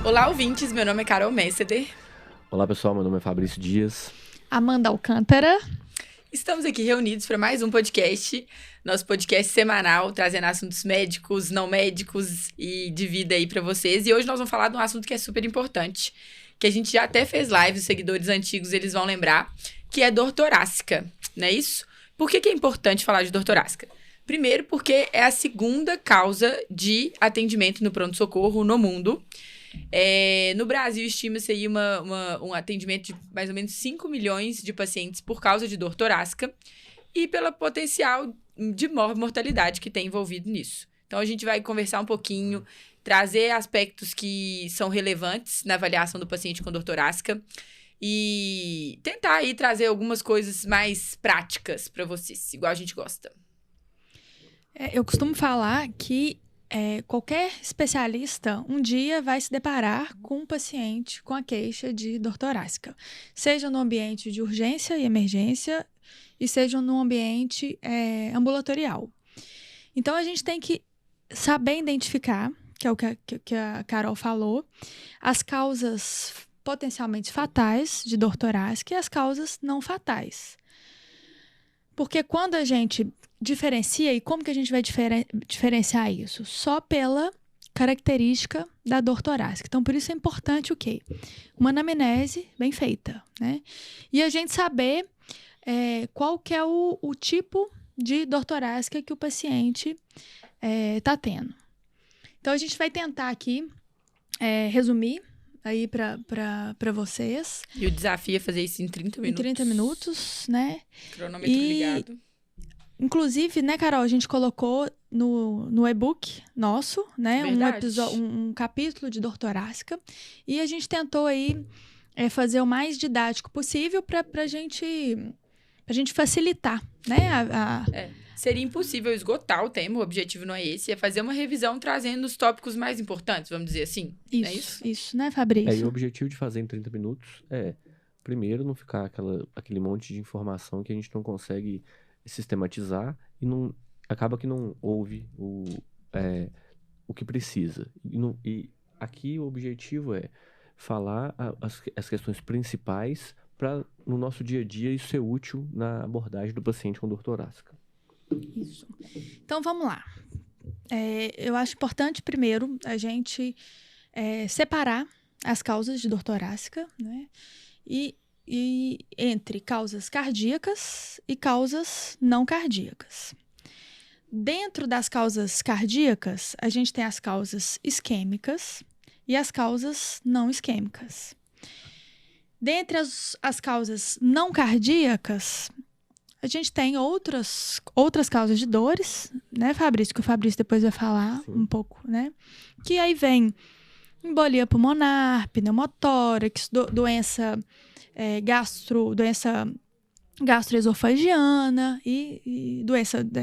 Olá, ouvintes, meu nome é Carol Messeder. Olá pessoal, meu nome é Fabrício Dias. Amanda Alcântara. Estamos aqui reunidos para mais um podcast, nosso podcast semanal, trazendo assuntos médicos, não médicos e de vida aí para vocês. E hoje nós vamos falar de um assunto que é super importante, que a gente já até fez live, os seguidores antigos eles vão lembrar, que é dor torácica, não é isso? Por que é importante falar de dor torácica? Primeiro, porque é a segunda causa de atendimento no pronto-socorro no mundo. No Brasil, estima-se aí um atendimento de mais ou menos 5 milhões de pacientes por causa de dor torácica e pelo potencial de mortalidade que tem envolvido nisso. Então, a gente vai conversar um pouquinho, trazer aspectos que são relevantes na avaliação do paciente com dor torácica e tentar aí trazer algumas coisas mais práticas para vocês, igual a gente gosta. Eu costumo falar que qualquer especialista um dia vai se deparar com um paciente com a queixa de dor torácica, seja no ambiente de urgência e emergência e seja no ambiente ambulatorial. Então, a gente tem que saber identificar, que é o que a Carol falou, as causas potencialmente fatais de dor torácica e as causas não fatais. Porque quando a gente diferencia, e como que a gente vai diferenciar isso? Só pela característica da dor torácica. Então, por isso é importante o quê? Uma anamnese bem feita, né? E a gente saber qual que é o tipo de dor torácica que o paciente está tendo. Então, a gente vai tentar aqui resumir aí para vocês. E o desafio é fazer isso em 30 minutos. Em 30 minutos, né? Cronômetro ligado. Inclusive, né, Carol, a gente colocou no e-book nosso, né, um capítulo de dor torácica. E a gente tentou aí fazer o mais didático possível pra gente facilitar, né? Seria impossível esgotar o tema, o objetivo não é esse, é fazer uma revisão trazendo os tópicos mais importantes, vamos dizer assim. Isso, não é isso? Isso, né, Fabrício? E o objetivo de fazer em 30 minutos primeiro, não ficar aquele monte de informação que a gente não consegue sistematizar e acaba que não ouve o que precisa. E aqui o objetivo é falar as questões principais para, no nosso dia a dia, isso ser útil na abordagem do paciente com dor torácica. Isso. Então, vamos lá. Eu acho importante, primeiro, a gente separar as causas de dor torácica, né? E entre causas cardíacas e causas não cardíacas. Dentro das causas cardíacas, a gente tem as causas isquêmicas e as causas não isquêmicas. Dentre as causas não cardíacas, a gente tem outras causas de dores, né, Fabrício? Que o Fabrício depois vai falar Sim. um pouco, né? Que aí vem embolia pulmonar, pneumotórax, doença gastroesofagiana e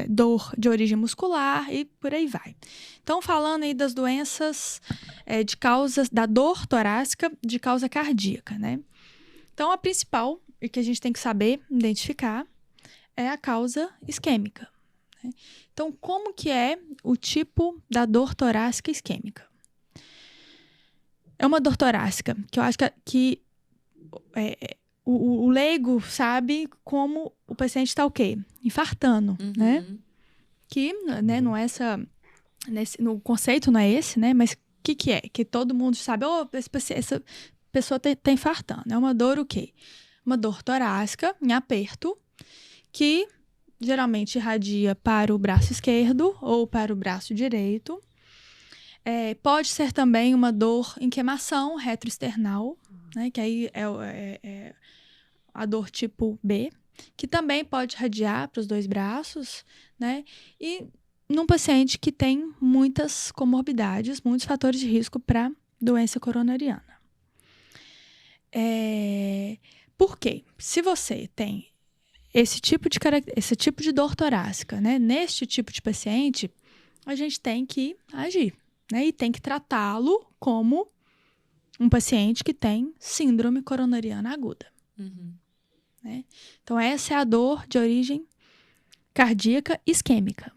dor de origem muscular e por aí vai. Então, falando aí das doenças de causas da dor torácica de causa cardíaca, né? Então, a principal, e que a gente tem que saber identificar, é a causa isquêmica, né? Então, como que é o tipo da dor torácica isquêmica? É uma dor torácica que eu acho que o leigo sabe como o paciente está o quê? Infartando, né? Que, né, não é no conceito não é esse, né? Mas o que é? Que todo mundo sabe, essa pessoa tá infartando. É uma dor o quê? Uma dor torácica em aperto, que geralmente irradia para o braço esquerdo ou para o braço direito. Pode ser também uma dor em queimação retroesternal, né, que aí é a dor tipo B, que também pode irradiar para os dois braços, né, e num paciente que tem muitas comorbidades, muitos fatores de risco para doença coronariana. Por quê? Se você tem esse tipo de dor torácica, né, neste tipo de paciente, a gente tem que agir, né, e tem que tratá-lo como um paciente que tem síndrome coronariana aguda. Né? Então, essa é a dor de origem cardíaca isquêmica.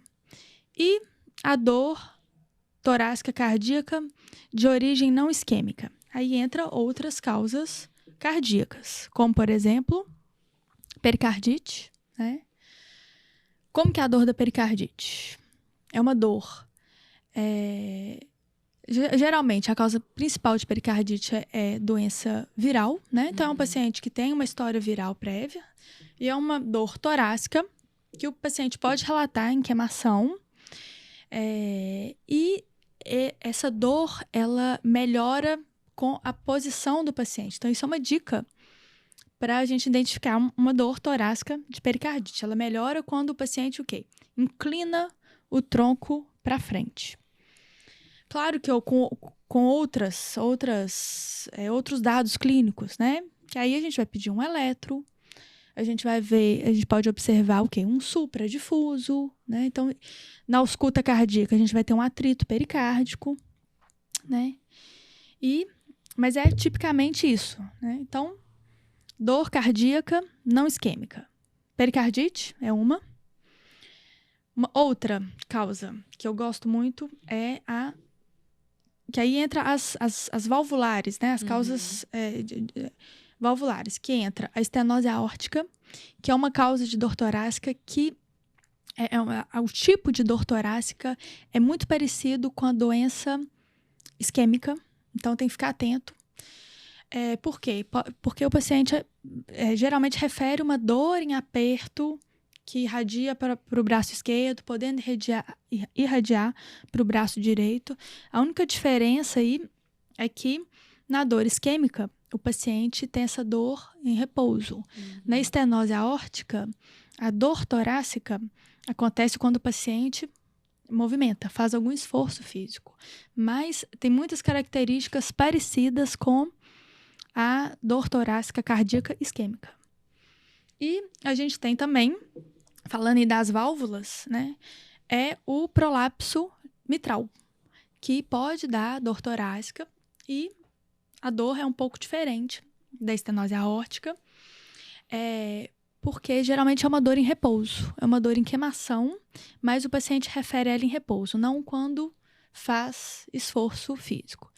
E a dor torácica cardíaca de origem não isquêmica. Aí entra outras causas cardíacas, como, por exemplo, pericardite, né? Como que é a dor da pericardite? É uma dor... Geralmente, a causa principal de pericardite é doença viral, né? Então, é um paciente que tem uma história viral prévia e é uma dor torácica que o paciente pode relatar em queimação. E essa dor, ela melhora com a posição do paciente. Então, isso é uma dica para a gente identificar uma dor torácica de pericardite. Ela melhora quando o paciente, o quê? Inclina o tronco para frente. Claro que com outros dados clínicos, né? Que aí a gente vai pedir um eletro, a gente vai ver, a gente pode observar o quê? Um supradifuso, né? Então, na ausculta cardíaca, a gente vai ter um atrito pericárdico, né? Mas é tipicamente isso, né? Então, dor cardíaca não isquêmica. Pericardite é uma. Uma outra causa que eu gosto muito é que aí entra as valvulares, né? As causas valvulares, que entra a estenose aórtica, que é uma causa de dor torácica que o tipo de dor torácica é muito parecido com a doença isquêmica, então tem que ficar atento. Por quê? Porque o paciente geralmente refere uma dor em aperto que irradia para o braço esquerdo, podendo irradiar para o braço direito. A única diferença aí é que na dor isquêmica, o paciente tem essa dor em repouso. Na estenose aórtica, a dor torácica acontece quando o paciente movimenta, faz algum esforço físico. Mas tem muitas características parecidas com a dor torácica cardíaca isquêmica. E a gente tem também, falando aí das válvulas, né, é o prolapso mitral, que pode dar dor torácica e a dor é um pouco diferente da estenose aórtica, porque geralmente é uma dor em repouso, é uma dor em queimação, mas o paciente refere ela em repouso, não quando faz esforço físico.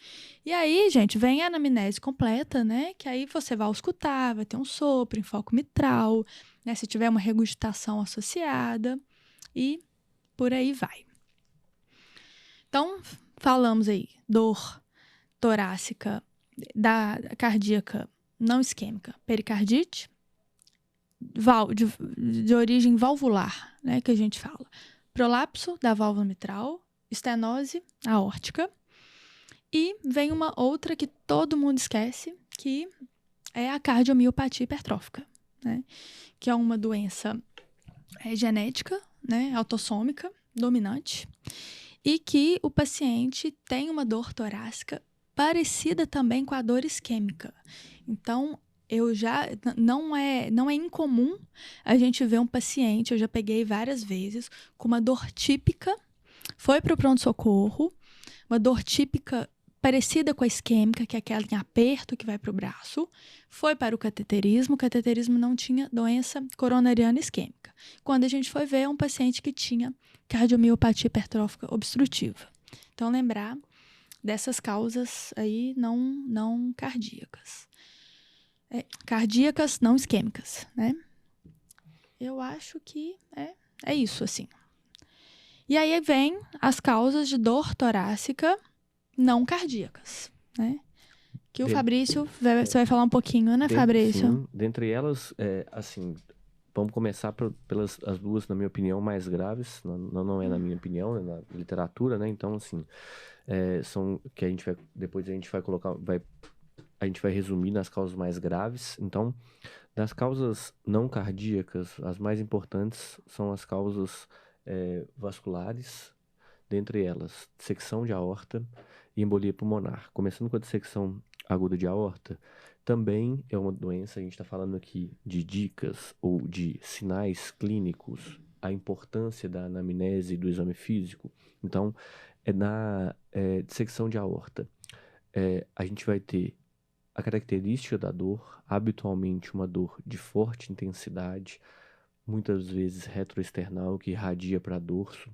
E aí, gente, vem a anamnese completa, né? Que aí você vai auscultar, vai ter um sopro, enfoque mitral, né? Se tiver uma regurgitação associada e por aí vai. Então, falamos aí, dor torácica, da cardíaca não isquêmica, pericardite, de origem valvular, né? Que a gente fala. Prolapso da válvula mitral, estenose aórtica. E vem uma outra que todo mundo esquece, que é a cardiomiopatia hipertrófica, né? Que é uma doença genética, né? Autossômica, dominante, e que o paciente tem uma dor torácica parecida também com a dor isquêmica. Então, não é incomum a gente ver um paciente, eu já peguei várias vezes, com uma dor típica, foi para o pronto-socorro, uma dor típica parecida com a isquêmica, que é aquela em aperto que vai para o braço, foi para o cateterismo não tinha doença coronariana isquêmica. Quando a gente foi ver, é um paciente que tinha cardiomiopatia hipertrófica obstrutiva. Então, lembrar dessas causas aí não cardíacas. Cardíacas não isquêmicas, né? Eu acho que é isso, assim. E aí vem as causas de dor torácica não cardíacas, né? Que o Fabrício, você vai falar um pouquinho, né, Fabrício? Sim, dentre elas, assim, vamos começar pelas as duas, na minha opinião, mais graves, não é na minha opinião, é na literatura, né? Então, assim, são que depois a gente vai colocar, a gente vai resumir nas causas mais graves. Então, das causas não cardíacas, as mais importantes são as causas vasculares, dentre elas, dissecção de aorta e embolia pulmonar. Começando com a dissecção aguda de aorta, também é uma doença, a gente está falando aqui de dicas ou de sinais clínicos, a importância da anamnese e do exame físico. Então, na dissecção de aorta, a gente vai ter a característica da dor, habitualmente uma dor de forte intensidade, muitas vezes retroesternal, que irradia para dorso,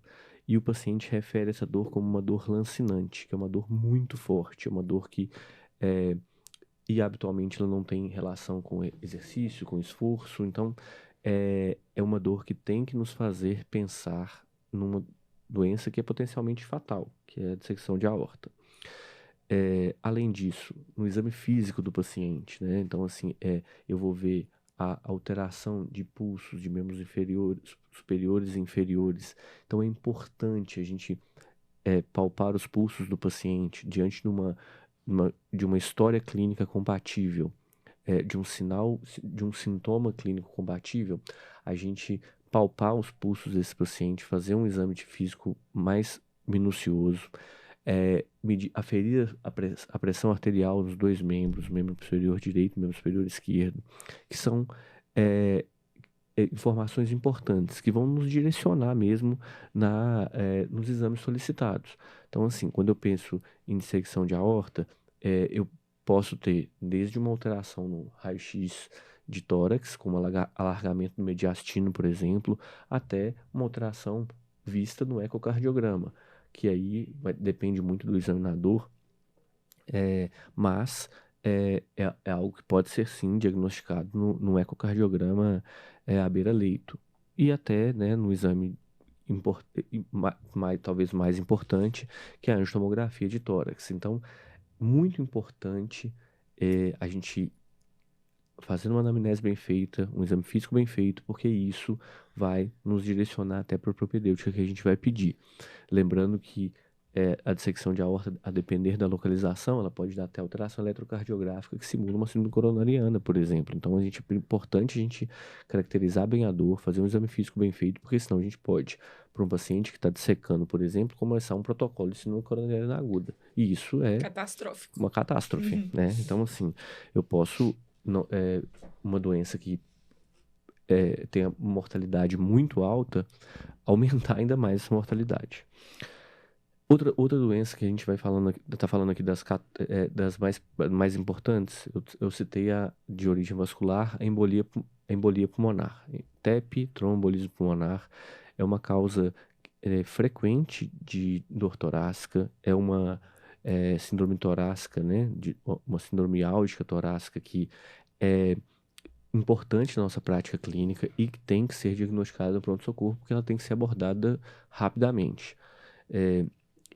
e o paciente refere essa dor como uma dor lancinante, que é uma dor muito forte, é uma dor que, e habitualmente ela não tem relação com exercício, com esforço, então é uma dor que tem que nos fazer pensar numa doença que é potencialmente fatal, que é a dissecção de aorta. Além disso, no exame físico do paciente, né? Então, assim, eu vou ver a alteração de pulsos de membros inferiores, superiores e inferiores. Então, é importante a gente palpar os pulsos do paciente diante de uma história clínica compatível, de um sintoma clínico compatível, a gente palpar os pulsos desse paciente, fazer um exame de físico mais minucioso, aferir a pressão arterial nos dois membros, membro superior direito e membro superior esquerdo, que são informações importantes que vão nos direcionar mesmo nos exames solicitados. Então, assim, quando eu penso em dissecção de aorta, eu posso ter desde uma alteração no raio-x de tórax, como alargamento do mediastino, por exemplo, até uma alteração vista no ecocardiograma, que aí depende muito do examinador, mas é algo que pode ser sim diagnosticado no ecocardiograma à beira-leito. E até, né, no exame talvez mais importante, que é a angiotomografia de tórax. Então, muito importante a gente fazer uma anamnese bem feita, um exame físico bem feito, porque isso vai nos direcionar até para a propedêutica que a gente vai pedir. Lembrando que a dissecção de aorta, a depender da localização, ela pode dar até alteração eletrocardiográfica que simula uma síndrome coronariana, por exemplo. Então, é importante a gente caracterizar bem a dor, fazer um exame físico bem feito, porque senão a gente pode, para um paciente que está dissecando, por exemplo, começar um protocolo de síndrome coronariana aguda. E isso é catastrófico. Uma catástrofe, né? Então, assim, eu posso, uma doença que tem a mortalidade muito alta, aumentar ainda mais essa mortalidade. Outra doença que a gente vai tá falando aqui das mais importantes, eu citei a de origem vascular, a embolia pulmonar. TEP, tromboembolismo pulmonar, é uma causa frequente de dor torácica, é uma síndrome torácica, né, uma síndrome álgica torácica que é importante na nossa prática clínica e que tem que ser diagnosticada no pronto-socorro, porque ela tem que ser abordada rapidamente.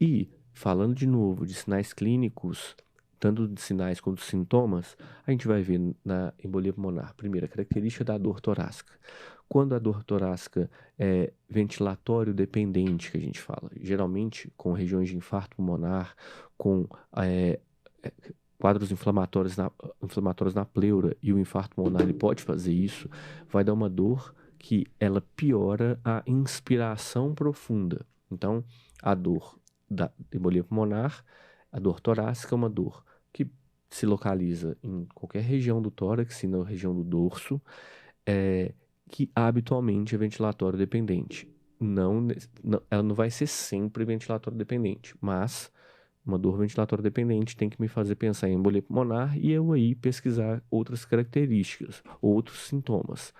E, falando de novo de sinais clínicos, tanto de sinais quanto de sintomas, a gente vai ver na embolia pulmonar, primeiro, a característica da dor torácica. Quando a dor torácica é ventilatório dependente, que a gente fala, geralmente com regiões de infarto pulmonar, com quadros inflamatórios na pleura, e o infarto pulmonar ele pode fazer isso, vai dar uma dor que ela piora a inspiração profunda. Então, a dor da embolia pulmonar, a dor torácica é uma dor que se localiza em qualquer região do tórax, na região do dorso, que habitualmente é ventilatório dependente. Ela não vai ser sempre ventilatório dependente, mas uma dor ventilatório dependente tem que me fazer pensar em embolia pulmonar e eu aí pesquisar outras características, outros sintomas.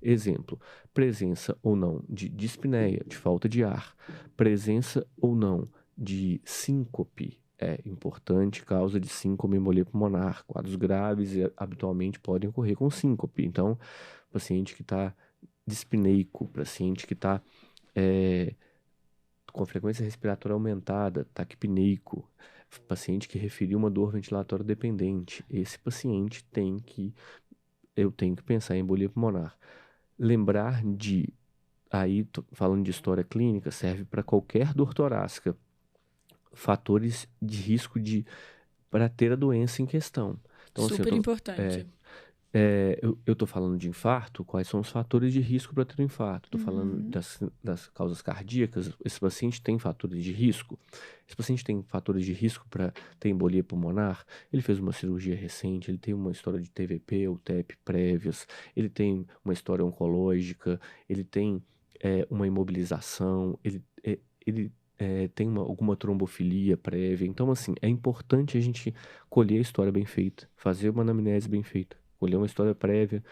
Exemplo, presença ou não de dispneia, de falta de ar, presença ou não de síncope, é importante, causa de síncope, embolia pulmonar. Quadros graves habitualmente podem ocorrer com síncope. Então, paciente que está dispneico, paciente que está com frequência respiratória aumentada, taquipneico, paciente que referiu uma dor ventilatória dependente, esse paciente eu tenho que pensar em embolia pulmonar. Lembrar aí falando de história clínica, serve para qualquer dor torácica, fatores de risco para ter a doença em questão. Então, super importante. Eu estou falando de infarto, quais são os fatores de risco para ter um infarto? Estou falando das causas cardíacas, esse paciente tem fatores de risco? Esse paciente tem fatores de risco para ter embolia pulmonar? Ele fez uma cirurgia recente, ele tem uma história de TVP ou TEP prévias, ele tem uma história oncológica, ele tem uma imobilização, ele tem alguma trombofilia prévia. Então, assim, é importante a gente colher a história bem feita, fazer uma anamnese bem feita, colher uma história prévia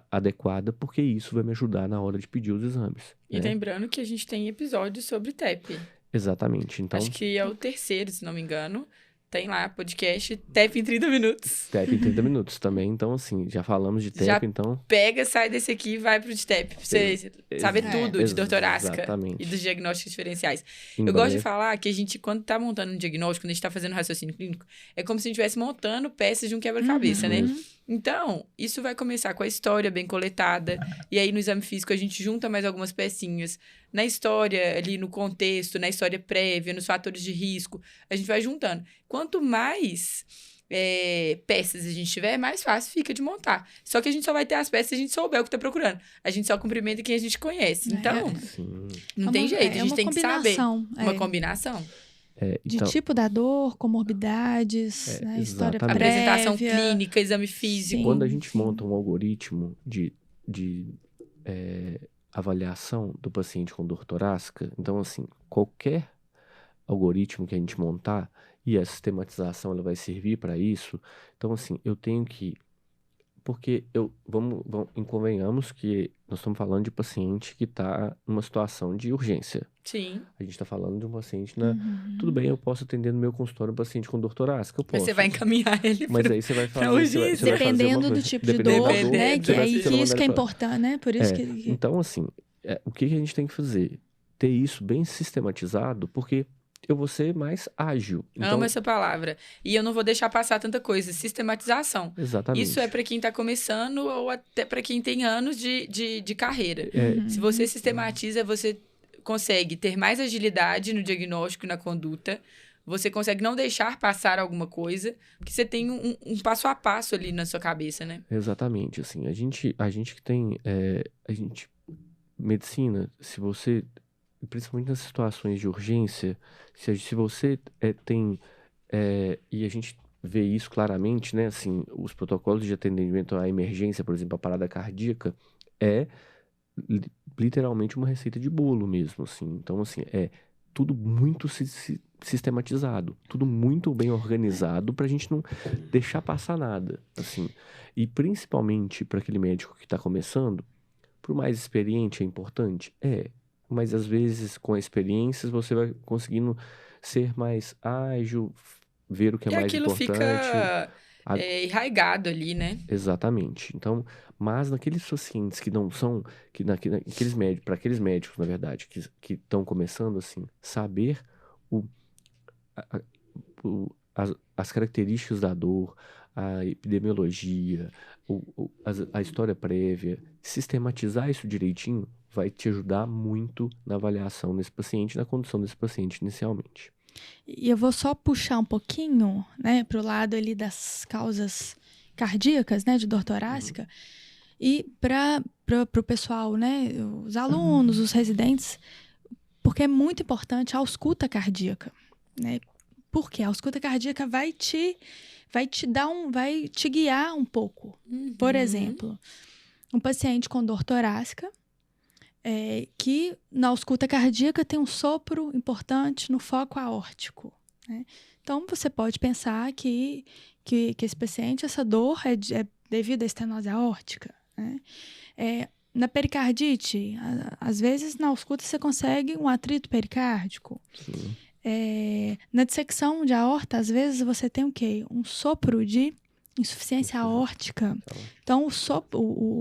adequada, porque isso vai me ajudar na hora de pedir os exames. E lembrando que a gente tem episódios sobre TEP. Exatamente. Então, acho que é o terceiro, se não me engano. Tem lá, podcast TEP em 30 minutos. TEP em 30 minutos também. Então, assim, já falamos de TEP, já então... pega, sai desse aqui e vai pro de TEP. Pra você saber tudo de dor torácica. Exatamente. E dos diagnósticos diferenciais. Em Eu gosto breve. de falar que a gente, quando tá montando um diagnóstico, quando a gente tá fazendo raciocínio clínico, é como se a gente estivesse montando peças de um quebra-cabeça, né? Então, isso vai começar com a história bem coletada. E aí, no exame físico, a gente junta mais algumas pecinhas. Na história, ali no contexto, na história prévia, nos fatores de risco, a gente vai juntando. Quanto mais peças a gente tiver, mais fácil fica de montar. Só que a gente só vai ter as peças se a gente souber o que tá procurando. A gente só cumprimenta quem a gente conhece. Então, não tem jeito. A gente tem que saber. Uma combinação. De Então, tipo da dor, comorbidades, né, história exatamente. prévia. Apresentação clínica, exame físico. Sim. quando a gente monta um algoritmo de avaliação do paciente com dor torácica, então, assim, qualquer algoritmo que a gente montar, e a sistematização ela vai servir para isso, então, assim, eu tenho que... Porque convenhamos que nós estamos falando de paciente que está numa situação de urgência. Sim. A gente está falando de um paciente Tudo bem, eu posso atender no meu consultório um paciente com dor torácica, eu posso. Mas você vai encaminhar ele Mas aí você vai fazer... urgência. você vai fazer Dependendo uma do coisa. tipo de Dependendo dor, da né? você Que vai aí ser que isso que é mandado pra- importante, né? Por isso que... Então, assim, o que a gente tem que fazer? Ter isso bem sistematizado, porque eu vou ser mais ágil. Então, Amo essa palavra. E eu não vou deixar passar tanta coisa. Sistematização. exatamente. Isso é para quem está começando ou até para quem tem anos de carreira. Uhum. Se você sistematiza, você consegue ter mais agilidade no diagnóstico e na conduta. Você consegue não deixar passar alguma coisa, porque você tem um passo a passo ali na sua cabeça, né? Exatamente, assim, a gente que tem, medicina, se você, principalmente nas situações de urgência, se você tem, e a gente vê isso claramente, né, assim, os protocolos de atendimento à emergência, por exemplo, a parada cardíaca, é literalmente uma receita de bolo mesmo, assim, então, assim, é tudo muito sistematizado, tudo muito bem organizado pra gente não deixar passar nada, assim. E principalmente para aquele médico que está começando, pro mais experiente é importante? Mas às vezes com a experiência você vai conseguindo ser mais ágil, ver o que é E mais aquilo importante. fica enraigado ali, né? Exatamente. Então, mas naqueles pacientes que não são, naqueles médicos, para aqueles médicos, na verdade, que estão começando, assim, saber as características da dor, a epidemiologia, a história prévia, sistematizar isso direitinho vai te ajudar muito na avaliação desse paciente, na condução desse paciente inicialmente. E eu vou só puxar um pouquinho, né, pro lado ali das causas cardíacas, né, de dor torácica, e para o pessoal, né, os alunos, os residentes, porque é muito importante a ausculta cardíaca, né? Porque a ausculta cardíaca vai te guiar um pouco. Por exemplo, um paciente com dor torácica, que na ausculta cardíaca tem um sopro importante no foco aórtico, né? Então, você pode pensar que esse paciente, essa dor é devido à estenose aórtica, né? Na pericardite, às vezes na ausculta você consegue um atrito pericárdico. Sim. Na dissecção de aorta, às vezes você tem o quê? Um sopro de insuficiência aórtica. Então,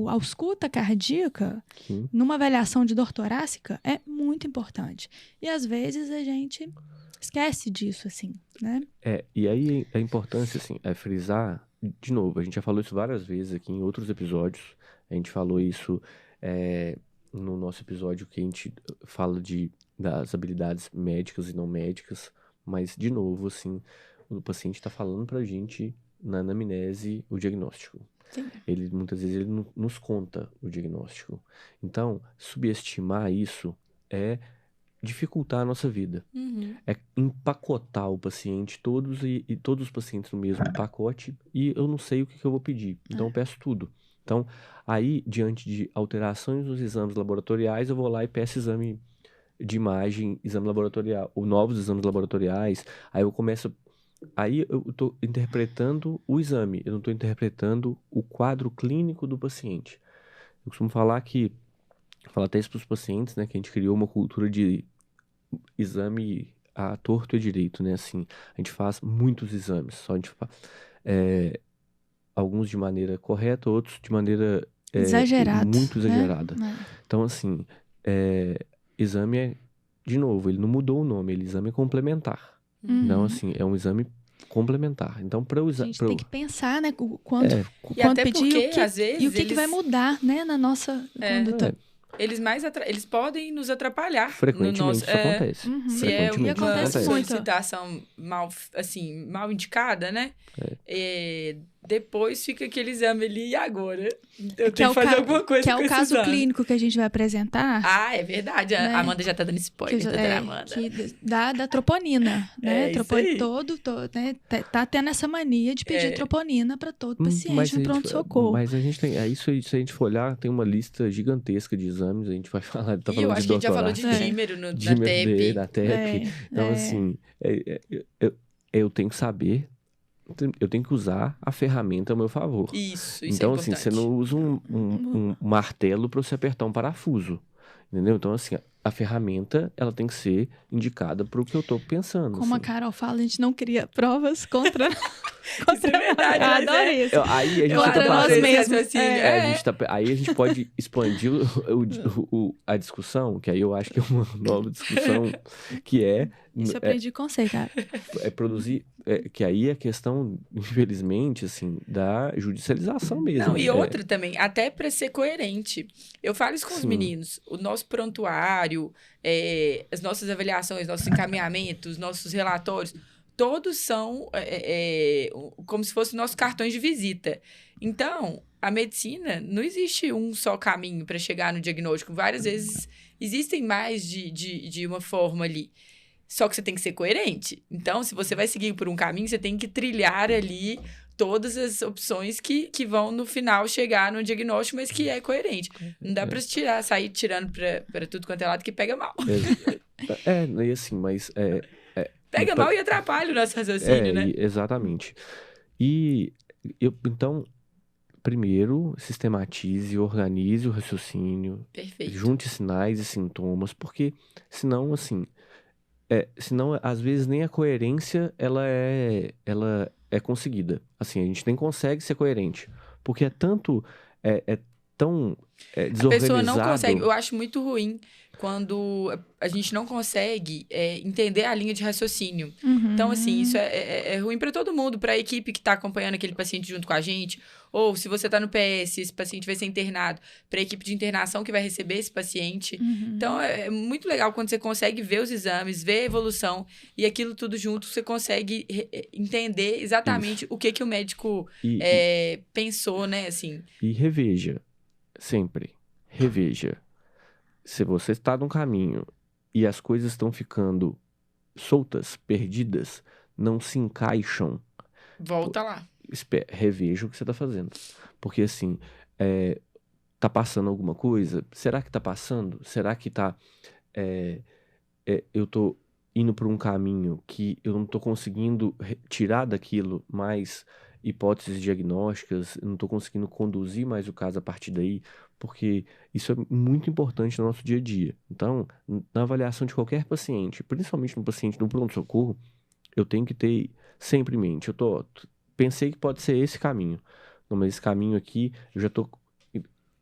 a ausculta cardíaca, Sim. numa avaliação de dor torácica, é muito importante. E às vezes a gente esquece disso, assim, né? E aí a importância, assim, é frisar, de novo, a gente já falou isso várias vezes aqui em outros episódios, a gente falou isso no nosso episódio que a gente fala das habilidades médicas e não médicas, mas, de novo, assim, o paciente está falando pra gente na anamnese o diagnóstico. Sim. Muitas vezes ele nos conta o diagnóstico. Então, subestimar isso é dificultar a nossa vida. É empacotar o paciente, todos os pacientes no mesmo pacote, e eu não sei o que eu vou pedir, então eu peço tudo. Então, aí, diante de alterações nos exames laboratoriais, eu vou lá e peço de imagem, exame laboratorial, ou novos exames laboratoriais, aí eu tô interpretando o exame, eu não tô interpretando o quadro clínico do paciente. Eu costumo falar até isso para os pacientes, né, que a gente criou uma cultura de exame a torto e direito, né, assim, a gente faz muitos exames, só a gente faz, alguns de maneira correta, outros de maneira Exagerado, muito né? exagerada. Então, assim, exame de novo, ele não mudou o nome, ele é exame complementar. Então, assim, é um exame complementar. Então, para A gente tem que pensar, né, quando E até pedir porque, às vezes, e o que vai mudar, né, na nossa conduta. Eles podem nos atrapalhar no Frequentemente nosso... isso acontece. Se é Frequentemente uma acontece muito. solicitação mal indicada, né? Depois fica aquele exame ali, e agora? Eu tenho que fazer alguma coisa que é com o esse caso exame. clínico que a gente vai apresentar. Ah, é verdade. Né? A Amanda já tá dando spoiler, doutora Amanda. Que da troponina, né? Isso aí. Né? Tá tendo essa mania de pedir troponina para todo paciente no pronto-socorro. Mas a gente tem, isso aí, se a gente for olhar, tem uma lista gigantesca de exames, a gente vai falar, tá falando eu acho de que a gente já falou doutorado. de dímero na Da TEP. TEP. Então, assim, eu tenho que saber, eu tenho que usar a ferramenta a meu favor. Isso então, é assim, importante. você não usa um martelo para você apertar um parafuso. Entendeu? Então, assim, a ferramenta, ela tem que ser indicada para o que eu tô pensando. Como assim. a Carol fala, a gente não cria provas contra... Isso é verdade. Eu adoro isso. Aí a gente Contra tá nós passando... mesmos. Aí a gente pode expandir a discussão, que aí eu acho que é uma nova discussão, que é... Isso eu aprendi com você, cara. É produzir... que aí é questão, infelizmente, assim, da judicialização mesmo. Não, e outra também, até para ser coerente. Eu falo isso com os meninos. O nosso prontuário, as nossas avaliações, nossos encaminhamentos, nossos relatórios, todos são como se fossem nossos cartões de visita. Então, a medicina, não existe um só caminho para chegar no diagnóstico. Várias vezes existem mais de uma forma ali. Só que você tem que ser coerente. Então, se você vai seguir por um caminho, você tem que trilhar ali todas as opções que vão, no final, chegar no diagnóstico, mas que é coerente. Não dá para sair tirando para tudo quanto é lado que pega mal. E assim, mas... Pega mal e atrapalha o nosso raciocínio, né? Exatamente. Então, primeiro, sistematize, organize o raciocínio. Perfeito. Junte sinais e sintomas, porque senão, assim... senão, às vezes, nem a coerência, ela é conseguida. Assim, a gente nem consegue ser coerente. Porque é tão desorganizado. A pessoa não consegue. Eu acho muito ruim quando a gente não consegue entender a linha de raciocínio. Então, assim, isso é ruim para todo mundo, para a equipe que está acompanhando aquele paciente junto com a gente, ou se você está no PS, esse paciente vai ser internado, para a equipe de internação que vai receber esse paciente. Então, é muito legal quando você consegue ver os exames, ver a evolução, e aquilo tudo junto, você consegue entender exatamente o que o médico pensou, né, assim. E reveja, sempre, reveja. Se você está num caminho e as coisas estão ficando soltas, perdidas, não se encaixam. Volta lá. Reveja o que você está fazendo. Porque, assim, tá passando alguma coisa? Será que tá passando? Será que tá... eu tô indo por um caminho que eu não tô conseguindo tirar daquilo mais hipóteses diagnósticas, eu não tô conseguindo conduzir mais o caso a partir daí, porque isso é muito importante no nosso dia a dia. Então, na avaliação de qualquer paciente, principalmente no paciente no pronto-socorro, eu tenho que ter sempre em mente, pensei que pode ser esse caminho, não, mas esse caminho aqui, eu já tô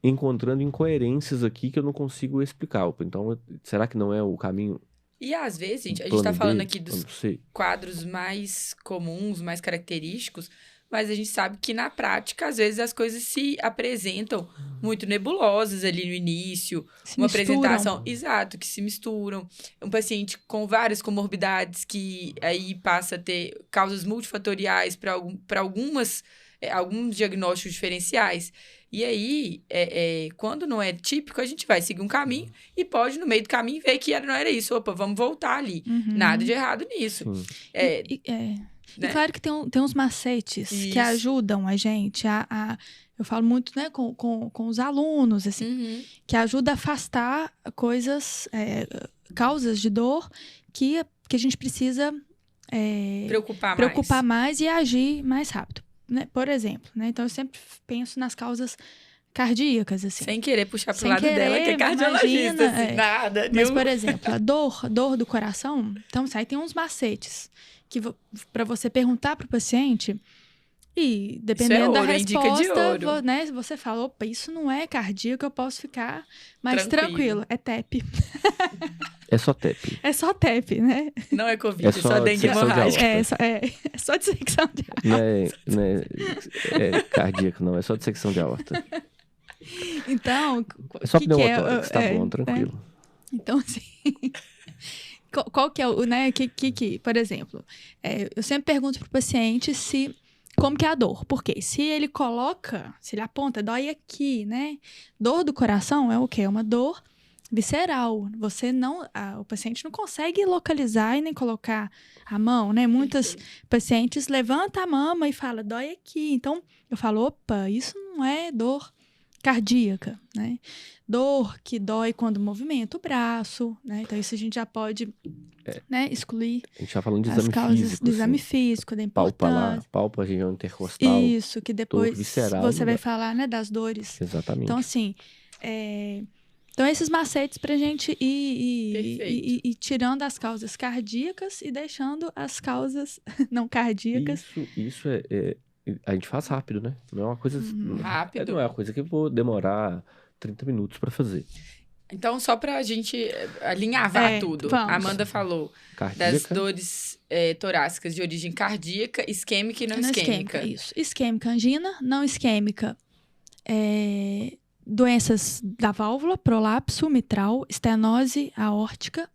encontrando incoerências aqui que eu não consigo explicar. Então, será que não é o caminho? E às vezes, gente, a gente tá falando aqui dos quadros mais comuns, mais característicos, mas a gente sabe que na prática, às vezes, as coisas se apresentam muito nebulosas ali no início. Uma apresentação, exato, que se misturam. Um paciente com várias comorbidades que aí passa a ter causas multifatoriais para alguns diagnósticos diferenciais. E aí, quando não é típico, a gente vai seguir um caminho e pode, no meio do caminho, ver que não era isso. Opa, vamos voltar ali. Nada de errado nisso. E claro que tem uns macetes que ajudam a gente eu falo muito, né, com os alunos, assim, que ajuda a afastar coisas causas de dor que a gente precisa preocupar mais e agir mais rápido, né? Por exemplo, né? Então eu sempre penso nas causas cardíacas, assim. Sem querer puxar pro lado dela, que é cardiologista, imagina, assim, nada. Mas, por exemplo, a dor do coração, então aí tem uns macetes que para você perguntar pro paciente e dependendo da resposta, né, você fala, opa, isso não é cardíaco, eu posso ficar mais tranquilo. É TEP. É só TEP. É só TEP, né? Não é Covid, é só dengue hemorrágica. É só dissecção de aorta. Não é cardíaco, não. É só dissecção de aorta. Então, é só pneumotórax, tá bom, tranquilo. Né? Então, assim... qual que é o, né, por exemplo, eu sempre pergunto pro paciente como que é a dor. Porque se ele aponta, dói aqui, né? Dor do coração é o quê? É uma dor visceral. O paciente não consegue localizar e nem colocar a mão, né? Muitos pacientes levantam a mama e falam, dói aqui. Então, eu falo, opa, isso não é dor cardíaca, né? Dor que dói quando movimenta o braço, né? Então, isso a gente já pode né, excluir. A gente tá falando de as causas do exame físico, da importância. Palpa a região intercostal. Isso, que depois visceral, você vai falar, né, das dores. Exatamente. Então, assim, então esses macetes pra gente ir tirando as causas cardíacas e deixando as causas não cardíacas. Isso a gente faz rápido, né? Não é uma coisa... Rápido. Não é uma coisa que eu vou demorar 30 minutos pra fazer. Então, só pra gente alinhavar tudo. Vamos. A Amanda falou das dores torácicas de origem cardíaca, isquêmica e não isquêmica. Isso. Isquêmica, angina. Não isquêmica, doenças da válvula, prolapso mitral, estenose aórtica,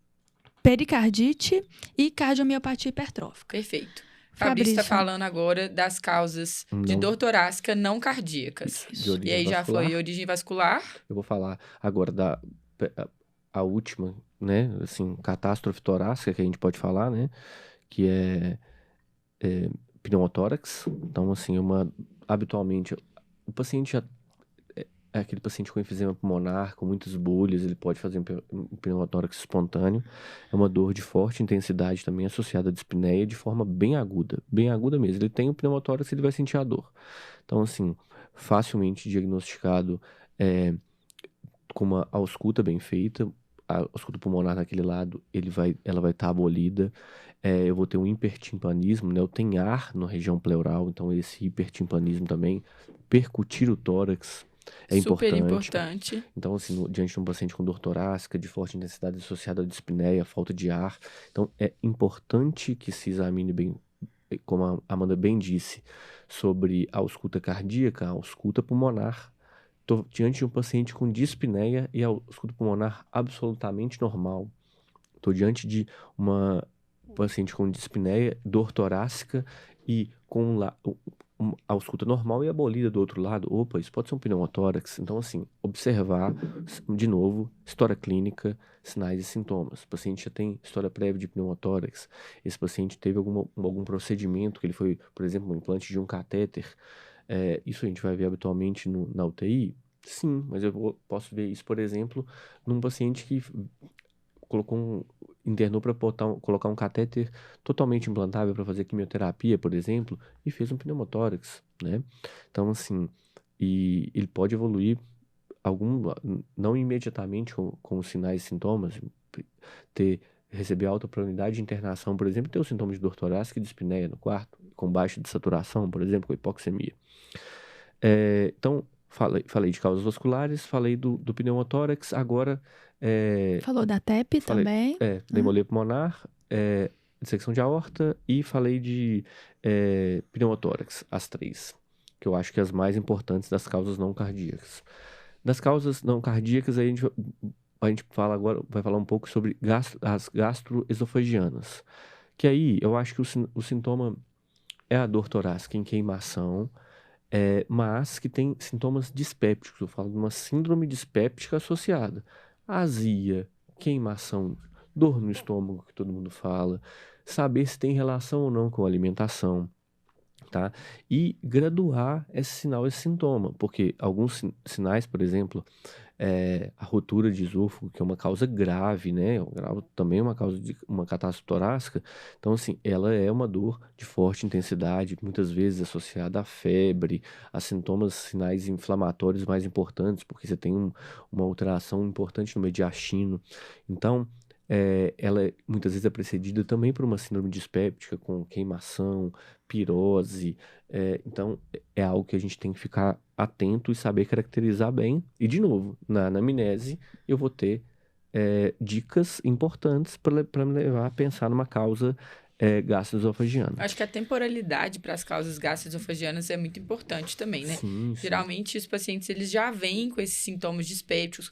pericardite e cardiomiopatia hipertrófica. Perfeito. Fabrício está falando agora das causas de dor torácica não cardíacas. E aí já foi origem vascular. Eu vou falar agora a última, né, assim, catástrofe torácica que a gente pode falar, né, que é pneumotórax. Então, assim, habitualmente, o paciente já é aquele paciente com enfisema pulmonar, com muitas bolhas, ele pode fazer um pneumotórax espontâneo. É uma dor de forte intensidade também associada à dispneia de forma bem aguda mesmo. Ele tem o pneumotórax, ele vai sentir a dor. Então, assim, facilmente diagnosticado com uma ausculta bem feita, a ausculta pulmonar naquele lado, ela vai estar abolida. Eu vou ter um hipertimpanismo, né? Eu tenho ar na região pleural, então esse hipertimpanismo também, percutir o tórax, super importante. Então, assim, diante de um paciente com dor torácica, de forte intensidade associada à dispneia, falta de ar. Então, é importante que se examine bem, como a Amanda bem disse, sobre a ausculta cardíaca, a ausculta pulmonar. Estou diante de um paciente com dispneia e a ausculta pulmonar absolutamente normal. Estou diante de uma paciente com dispneia, dor torácica e com a ausculta normal e abolida do outro lado. Opa, isso pode ser um pneumotórax. Então, assim, observar, de novo, história clínica, sinais e sintomas. O paciente já tem história prévia de pneumotórax. Esse paciente teve algum procedimento, que ele foi, por exemplo, um implante de um catéter. Isso a gente vai ver habitualmente na UTI? Sim, mas eu posso ver isso, por exemplo, num paciente que internou para colocar um catéter totalmente implantável para fazer quimioterapia, por exemplo, e fez um pneumotórax, né? Então, assim, e ele pode evoluir não imediatamente com os sinais e sintomas, receber alta probabilidade de internação, por exemplo, ter os sintomas de dor torácica e dispneia no quarto, com baixa de saturação, por exemplo, com hipoxemia. Então, falei de causas vasculares, falei do pneumotórax, agora... Falou da TEP também. Da embolia pulmonar, dissecção de aorta e falei de pneumotórax, as 3, que eu acho que as mais importantes das causas não cardíacas. Das causas não cardíacas, aí a gente vai falar um pouco sobre as gastroesofagianas, que aí eu acho que o sintoma é a dor torácica em queimação, mas que tem sintomas dispépticos. Eu falo de uma síndrome dispéptica associada. Azia, queimação, dor no estômago, que todo mundo fala, saber se tem relação ou não com a alimentação. Tá? E graduar esse sinal, esse sintoma, porque alguns sinais, por exemplo, a rotura de esôfago, que é uma causa grave, né? Também é uma causa de uma catástrofe torácica. Então, assim, ela é uma dor de forte intensidade, muitas vezes associada à febre, a sintomas, sinais inflamatórios mais importantes, porque você tem uma alteração importante no mediastino. Então, ela muitas vezes é precedida também por uma síndrome dispéptica com queimação, pirose. Então, é algo que a gente tem que ficar atento e saber caracterizar bem. E, de novo, na anamnese, eu vou ter dicas importantes para me levar a pensar numa causa gastroesofagina. Acho que a temporalidade para as causas gastroesofagianas é muito importante também, né? Sim. Geralmente, os pacientes, eles já vêm com esses sintomas dispépticos.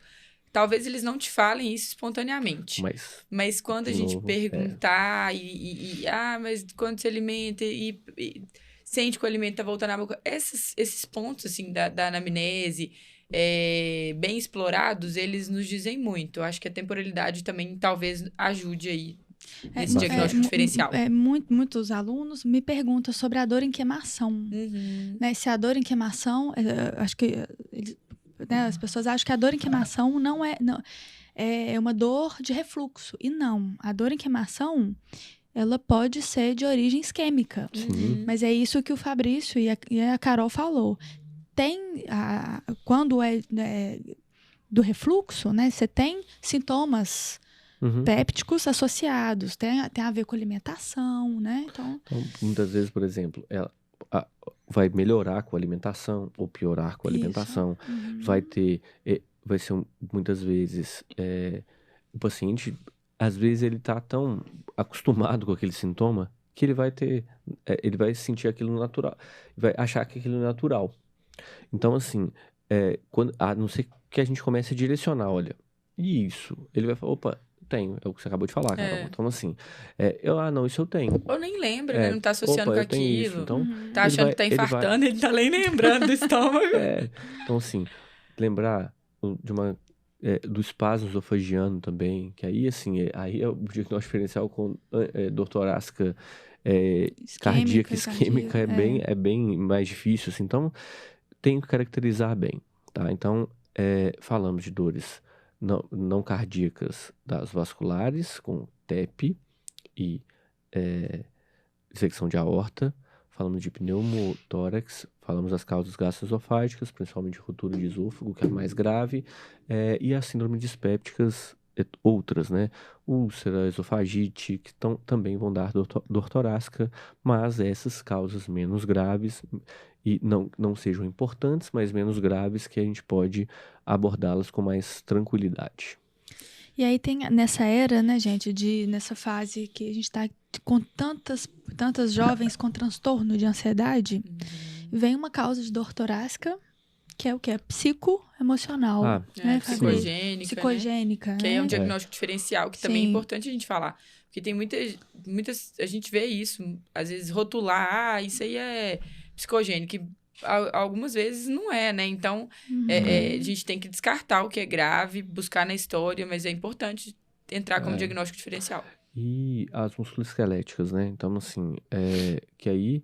Talvez eles não te falem isso espontaneamente. Mas quando a gente perguntar mas quando se alimenta e sente que o alimento tá voltando à boca, esses pontos, assim, da anamnese, bem explorados, eles nos dizem muito. Eu acho que a temporalidade também talvez ajude aí nesse diagnóstico diferencial. Muitos alunos me perguntam sobre a dor em queimação. Né? Se a dor em queimação, acho que as pessoas acham que a dor em queimação é uma dor de refluxo. E não, a dor em queimação, ela pode ser de origem isquêmica. Mas é isso que o Fabrício e a Carol falou. Quando do refluxo, né, você tem sintomas pépticos associados, tem a ver com alimentação, né? Então, muitas vezes, por exemplo, ela vai melhorar com a alimentação ou piorar com a alimentação. Vai ser muitas vezes o paciente, às vezes ele tá tão acostumado com aquele sintoma que ele vai sentir aquilo natural, vai achar que aquilo é natural. Então, assim, a não ser que a gente comece a direcionar, olha, isso, ele vai falar, opa, tenho, é o que você acabou de falar, Carol. Então, assim, não, isso eu tenho. Eu nem lembro, né? Não tá associando com aquilo. Isso. Então, tá achando que tá infartando, ele tá nem lembrando do estômago. Então, assim, lembrar do espasmo esofagiano também, que aí, assim, aí é o diagnóstico diferencial com dor torácica cardíaca, isquêmica, é bem mais difícil, assim. Então, tem que caracterizar bem, tá? Então, falamos de dores não cardíacas das vasculares, com TEP e dissecção de aorta. Falamos de pneumotórax, falamos das causas gastroesofágicas, principalmente ruptura de esôfago, que é a mais grave, e as síndromes dispépticas, outras, né? Úlcera, esofagite, que também vão dar dor torácica, mas essas causas menos graves e não sejam importantes, mas menos graves, que a gente pode abordá-las com mais tranquilidade. E aí tem nessa era, né, gente, nessa fase que a gente está com tantas jovens com transtorno de ansiedade, vem uma causa de dor torácica, que é o quê? Psicoemocional. Né, psicogênica. Né? Que é um diagnóstico diferencial, que também é importante a gente falar. Porque tem muitas... A gente vê isso, às vezes rotular, isso aí é psicogênico. E algumas vezes não é, né? Então, a gente tem que descartar o que é grave, buscar na história, mas é importante entrar como diagnóstico diferencial. E as musculoesqueléticas, né? Então, assim, que aí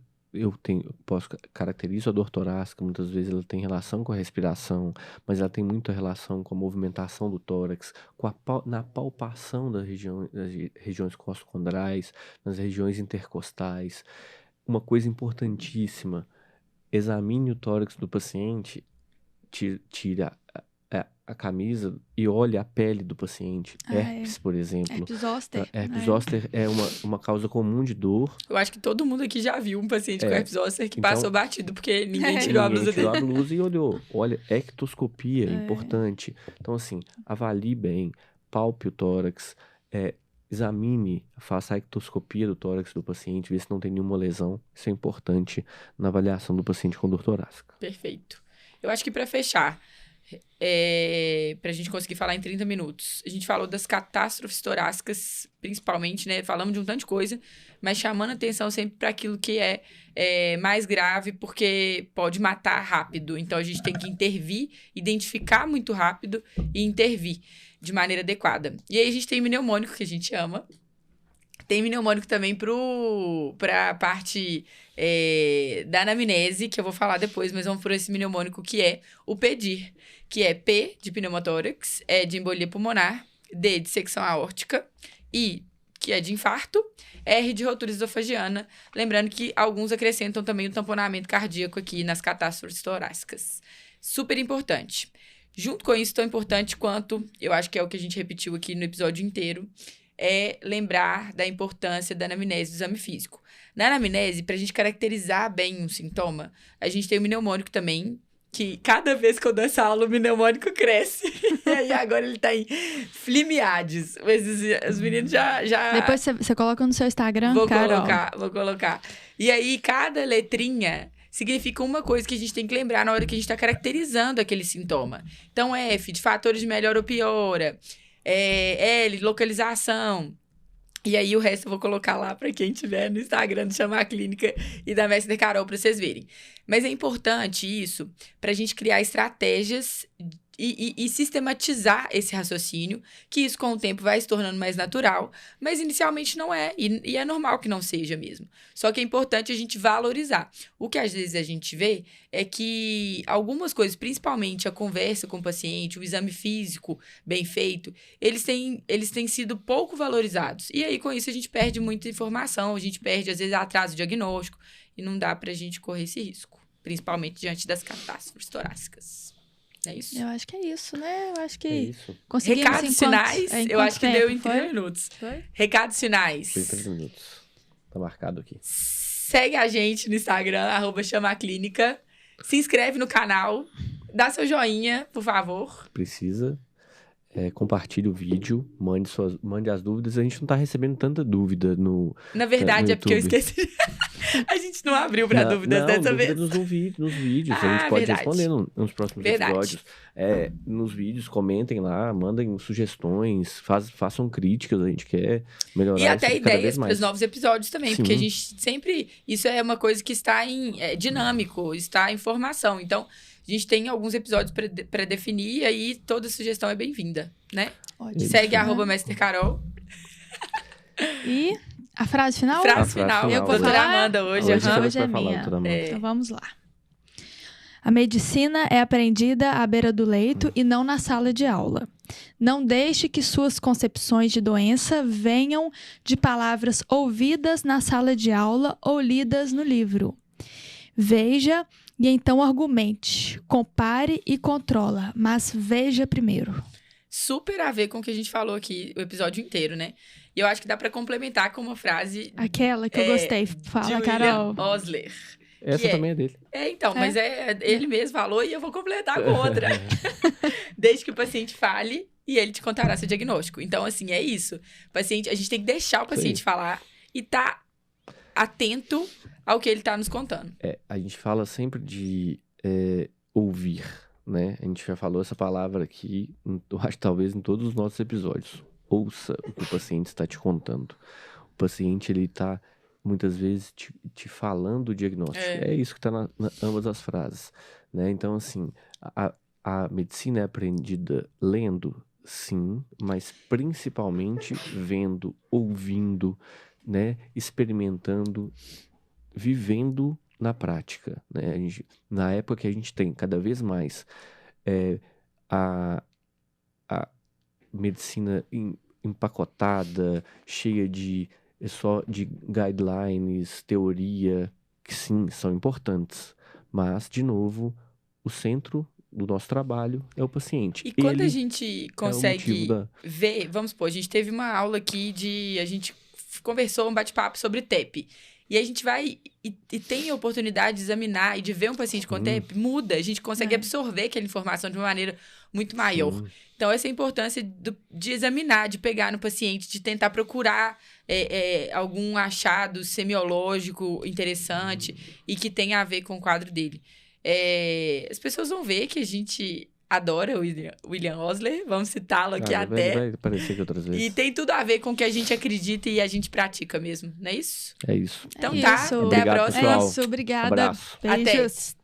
posso caracterizar a dor torácica, muitas vezes ela tem relação com a respiração, mas ela tem muita relação com a movimentação do tórax, na palpação das regiões costocondrais, nas regiões intercostais. Uma coisa importantíssima, examine o tórax do paciente, tire a camisa e olhe a pele do paciente. Herpes, por exemplo. Herpes zoster. Herpes zoster é uma causa comum de dor. Eu acho que todo mundo aqui já viu um paciente com herpes zoster que passou batido, porque ninguém tirou a blusa dele. Tirou a blusa e olhou. Olha, ectoscopia é importante. Então, assim, avalie bem, palpe o tórax, examine, faça a ectoscopia do tórax do paciente, vê se não tem nenhuma lesão. Isso é importante na avaliação do paciente com dor torácica. Perfeito. Eu acho que para fechar, pra gente conseguir falar em 30 minutos, a gente falou das catástrofes torácicas, principalmente, né? Falamos de um tanto de coisa, mas chamando atenção sempre para aquilo que é mais grave, porque pode matar rápido. Então, a gente tem que intervir, identificar muito rápido e intervir de maneira adequada. E aí, a gente tem o pneumônico, que a gente ama, Tem mnemônico também pra parte da anamnese, que eu vou falar depois, mas vamos por esse mnemônico que é o PEDIR, que é P de pneumotórax, E de embolia pulmonar, D de secção aórtica, I, que é de infarto, R de rotura esofagiana. Lembrando que alguns acrescentam também o tamponamento cardíaco aqui nas catástrofes torácicas. Super importante. Junto com isso, tão importante quanto, eu acho que é o que a gente repetiu aqui no episódio inteiro, é lembrar da importância da anamnese do exame físico. Na anamnese, para a gente caracterizar bem um sintoma, a gente tem o mnemônico também, que cada vez que eu dou essa aula, o mnemônico cresce. E aí agora ele tá em Flimiades. Os meninos já... Depois você coloca no seu Instagram, Carol. Vou colocar. E aí, cada letrinha significa uma coisa que a gente tem que lembrar na hora que a gente tá caracterizando aquele sintoma. Então, F, de fatores de melhora ou piora. L, localização. E aí, o resto eu vou colocar lá para quem tiver no Instagram do Chama a Clínica e da Mestre Carol para vocês verem. Mas é importante isso para a gente criar estratégias e sistematizar esse raciocínio, que isso com o tempo vai se tornando mais natural, mas inicialmente não é, e é normal que não seja mesmo. Só que é importante a gente valorizar. O que às vezes a gente vê é que algumas coisas, principalmente a conversa com o paciente, o exame físico bem feito, eles têm sido pouco valorizados. E aí, com isso, a gente perde muita informação, a gente perde, às vezes, atraso diagnóstico, e não dá pra gente correr esse risco, principalmente diante das catástrofes torácicas. É isso? Eu acho que é isso, né? Eu acho que isso. conseguimos Recados finais, eu acho que deu em 30 minutos. Foi? Recados finais. Foi 30 minutos. Tá marcado aqui. Segue a gente no Instagram, @chamaclínica. Se inscreve no canal. Dá seu joinha, por favor. Precisa. Compartilhe o vídeo, mande as dúvidas. A gente não tá recebendo tanta dúvida no Na verdade, no é porque eu YouTube. esqueci. A gente não abriu pra dúvidas dessa vez. Nos vídeos. A gente pode verdade. responder nos próximos episódios. Nos vídeos, comentem lá, mandem sugestões, façam críticas, a gente quer melhorar E até isso cada vez ideias para mais. os novos episódios também, Sim. porque a gente sempre... Isso é uma coisa que está dinâmico, está em formação. Então, a gente tem alguns episódios para definir, e aí toda sugestão é bem-vinda, né? Ótimo. Segue @Mestre Carol. E a frase final? Frase frase final. final, Doutora hoje. Amanda hoje. Hoje aham. Hoje é vai falar, minha. doutora Amanda. Então vamos lá. A medicina é aprendida à beira do leito e não na sala de aula. Não deixe que suas concepções de doença venham de palavras ouvidas na sala de aula ou lidas no livro. Veja e então argumente. Compare e controla, mas veja primeiro. Super a ver com o que a gente falou aqui o episódio inteiro, né? E eu acho que dá para complementar com uma frase Aquela que eu gostei. de Fala, Carol. William Osler. Essa que também é dele. Mas ele mesmo falou e eu vou completar com outra. Desde que o paciente fale e ele te contará seu diagnóstico. Então, assim, é isso. A gente tem que deixar o paciente falar e tá atento ao que ele tá nos contando. A gente fala sempre de ouvir, né? A gente já falou essa palavra aqui, eu acho que talvez em todos os nossos episódios. Ouça o que o paciente está te contando. O paciente, ele tá muitas vezes te falando o diagnóstico. É isso que está na ambas as frases, né? Então, assim, a medicina é aprendida lendo, sim, mas principalmente vendo, ouvindo, né? Experimentando, vivendo na prática, né? Na época que a gente tem cada vez mais a medicina empacotada, cheia só de guidelines, teoria, que sim, são importantes. Mas, de novo, o centro do nosso trabalho é o paciente. E quando a gente consegue motivo ver, vamos supor, a gente teve uma aula aqui a gente conversou um bate-papo sobre TEP. E a gente vai e tem a oportunidade de examinar e de ver um paciente com TEP, muda. A gente consegue absorver aquela informação de uma maneira muito maior. Sim. Então, essa é a importância de examinar, de pegar no paciente, de tentar procurar algum achado semiológico interessante e que tenha a ver com o quadro dele. As pessoas vão ver que a gente adora o William Osler, vamos citá-lo aqui até. Vai aparecer aqui outras vezes. E tem tudo a ver com o que a gente acredita e a gente pratica mesmo, não é isso? É isso. Então É tá, isso. até a Obrigado, próxima. pessoal. É isso, obrigada. Abraço. Beijos.